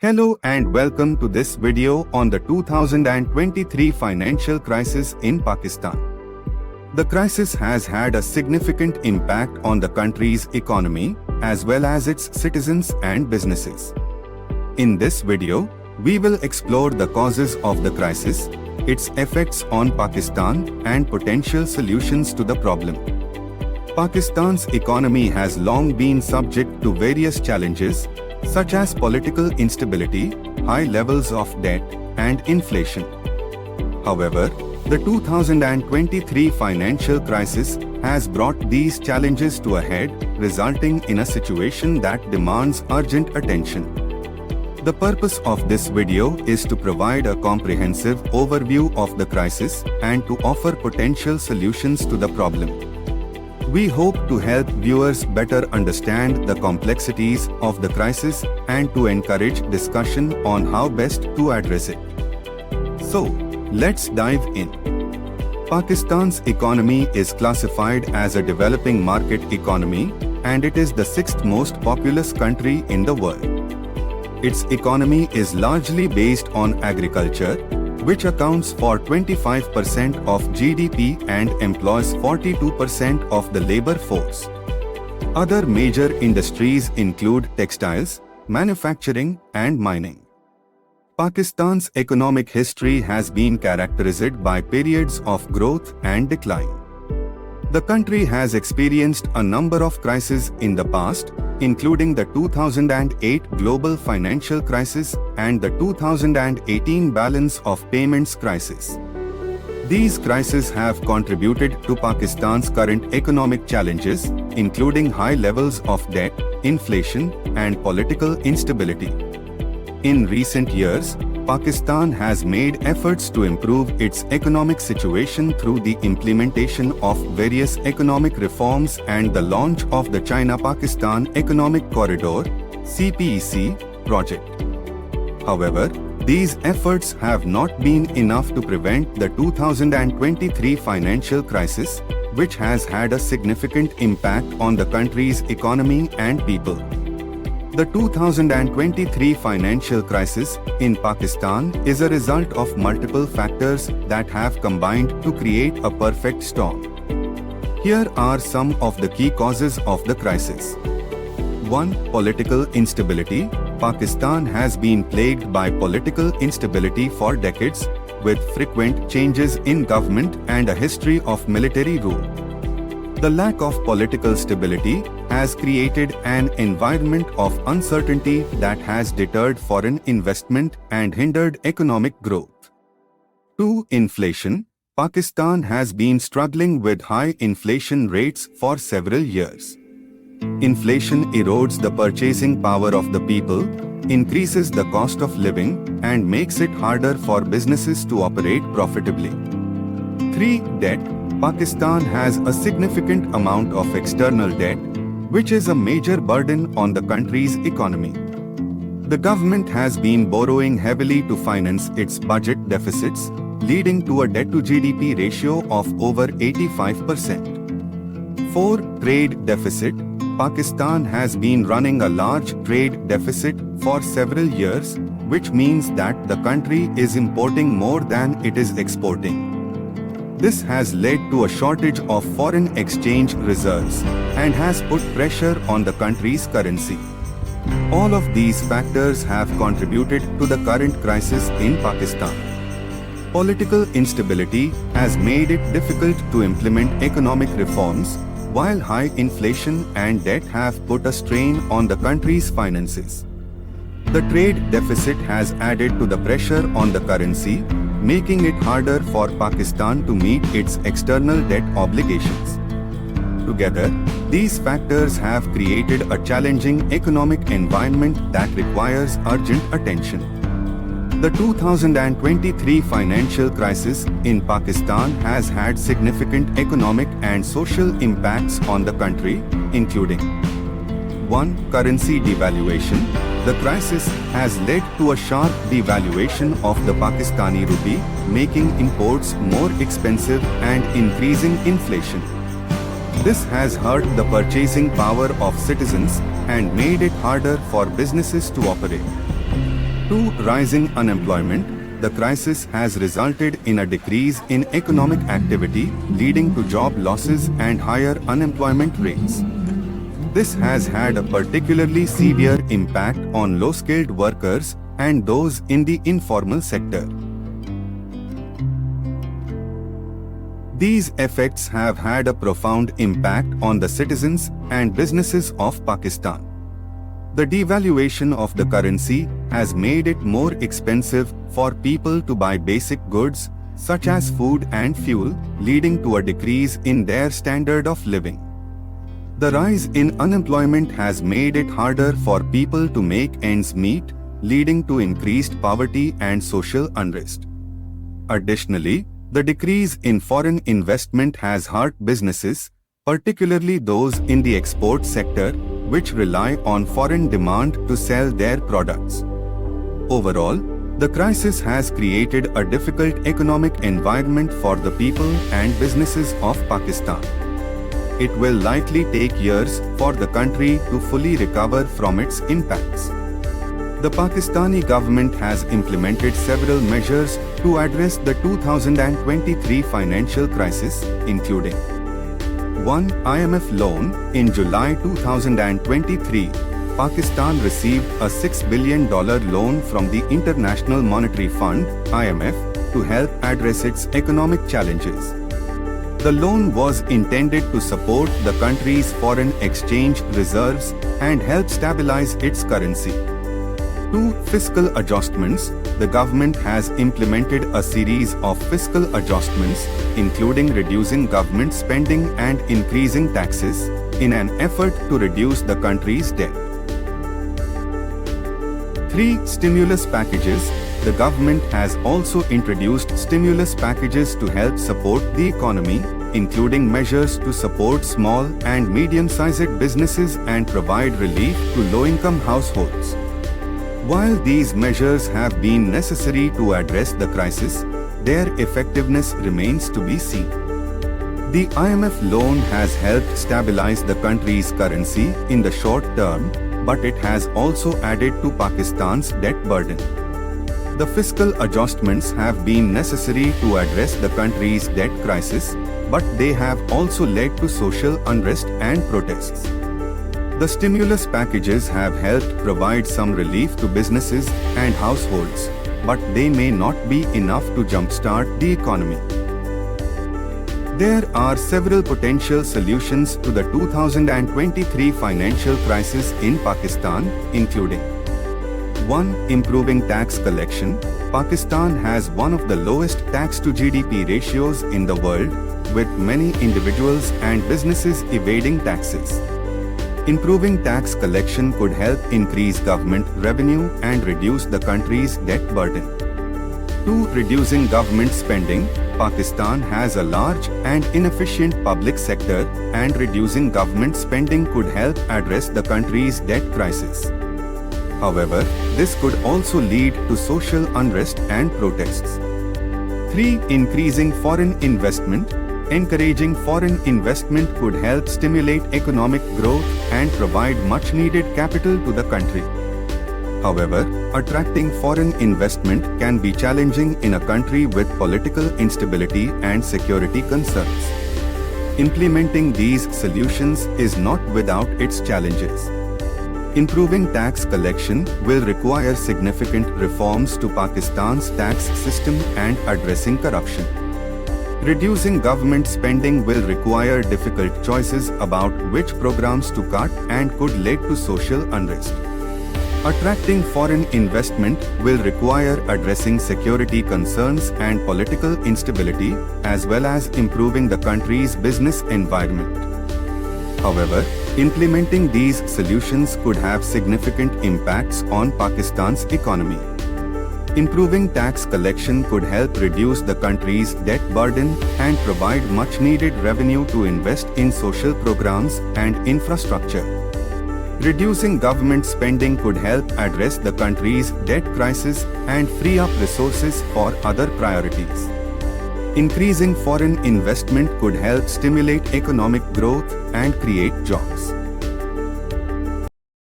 Hello and welcome to this video on the 2023 financial crisis in Pakistan. The crisis has had a significant impact on the country's economy as well as its citizens and businesses. In this video, we will explore the causes of the crisis, its effects on Pakistan, and potential solutions to the problem. Pakistan's economy has long been subject to various challenges, such as political instability, high levels of debt, and inflation. However, the 2023 financial crisis has brought these challenges to a head, resulting in a situation that demands urgent attention. The purpose of this video is to provide a comprehensive overview of the crisis and to offer potential solutions to the problem. We hope to help viewers better understand the complexities of the crisis and to encourage discussion on how best to address it. So, let's dive in. Pakistan's economy is classified as a developing market economy, and it is the sixth most populous country in the world. Its economy is largely based on agriculture, which accounts for 25% of GDP and employs 42% of the labor force. Other major industries include textiles, manufacturing, and mining. Pakistan's economic history has been characterized by periods of growth and decline. The country has experienced a number of crises in the past, including the 2008 global financial crisis and the 2018 balance of payments crisis. These crises have contributed to Pakistan's current economic challenges, including high levels of debt, inflation, and political instability. In recent years, Pakistan has made efforts to improve its economic situation through the implementation of various economic reforms and the launch of the China-Pakistan Economic Corridor (CPEC) project. However, these efforts have not been enough to prevent the 2023 financial crisis, which has had a significant impact on the country's economy and people. The 2023 financial crisis in Pakistan is a result of multiple factors that have combined to create a perfect storm. Here are some of the key causes of the crisis. 1. Political instability. Pakistan has been plagued by political instability for decades, with frequent changes in government and a history of military rule. The lack of political stability has created an environment of uncertainty that has deterred foreign investment and hindered economic growth. 2. Inflation. Pakistan has been struggling with high inflation rates for several years. Inflation erodes the purchasing power of the people, increases the cost of living, and makes it harder for businesses to operate profitably. 3. Debt. Pakistan has a significant amount of external debt, which is a major burden on the country's economy. The government has been borrowing heavily to finance its budget deficits, leading to a debt-to-GDP ratio of over 85%. 4. Trade deficit. Pakistan has been running a large trade deficit for several years, which means that the country is importing more than it is exporting. This has led to a shortage of foreign exchange reserves and has put pressure on the country's currency. All of these factors have contributed to the current crisis in Pakistan. Political instability has made it difficult to implement economic reforms, while high inflation and debt have put a strain on the country's finances. The trade deficit has added to the pressure on the currency, making it harder for Pakistan to meet its external debt obligations. Together, these factors have created a challenging economic environment that requires urgent attention. The 2023 financial crisis in Pakistan has had significant economic and social impacts on the country, including 1. Currency devaluation. The crisis has led to a sharp devaluation of the Pakistani rupee, making imports more expensive and increasing inflation. This has hurt the purchasing power of citizens and made it harder for businesses to operate. 2. Rising unemployment. The crisis has resulted in a decrease in economic activity, leading to job losses and higher unemployment rates. This has had a particularly severe impact on low-skilled workers and those in the informal sector. These effects have had a profound impact on the citizens and businesses of Pakistan. The devaluation of the currency has made it more expensive for people to buy basic goods, such as food and fuel, leading to a decrease in their standard of living. The rise in unemployment has made it harder for people to make ends meet, leading to increased poverty and social unrest. Additionally, the decrease in foreign investment has hurt businesses, particularly those in the export sector, which rely on foreign demand to sell their products. Overall, the crisis has created a difficult economic environment for the people and businesses of Pakistan. It will likely take years for the country to fully recover from its impacts. The Pakistani government has implemented several measures to address the 2023 financial crisis, including 1. IMF loan. In July 2023, Pakistan received a $6 billion loan from the International Monetary Fund (IMF) to help address its economic challenges. The loan was intended to support the country's foreign exchange reserves and help stabilize its currency. 2. Fiscal adjustments. The government has implemented a series of fiscal adjustments, including reducing government spending and increasing taxes, in an effort to reduce the country's debt. 3. Stimulus packages. The government has also introduced stimulus packages to help support the economy, including measures to support small and medium-sized businesses and provide relief to low-income households. While these measures have been necessary to address the crisis, their effectiveness remains to be seen. The IMF loan has helped stabilize the country's currency in the short term, but it has also added to Pakistan's debt burden. The fiscal adjustments have been necessary to address the country's debt crisis, but they have also led to social unrest and protests. The stimulus packages have helped provide some relief to businesses and households, but they may not be enough to jumpstart the economy. There are several potential solutions to the 2023 financial crisis in Pakistan, including 1. Improving tax collection. Pakistan has one of the lowest tax to GDP ratios in the world, with many individuals and businesses evading taxes. Improving tax collection could help increase government revenue and reduce the country's debt burden. 2. Reducing government spending. Pakistan has a large and inefficient public sector, and reducing government spending could help address the country's debt crisis. However, this could also lead to social unrest and protests. 3. Increasing foreign investment. Encouraging foreign investment could help stimulate economic growth and provide much-needed capital to the country. However, attracting foreign investment can be challenging in a country with political instability and security concerns. Implementing these solutions is not without its challenges. Improving tax collection will require significant reforms to Pakistan's tax system and addressing corruption. Reducing government spending will require difficult choices about which programs to cut and could lead to social unrest. Attracting foreign investment will require addressing security concerns and political instability, as well as improving the country's business environment. However, implementing these solutions could have significant impacts on Pakistan's economy. Improving tax collection could help reduce the country's debt burden and provide much-needed revenue to invest in social programs and infrastructure. Reducing government spending could help address the country's debt crisis and free up resources for other priorities. Increasing foreign investment could help stimulate economic growth and create jobs.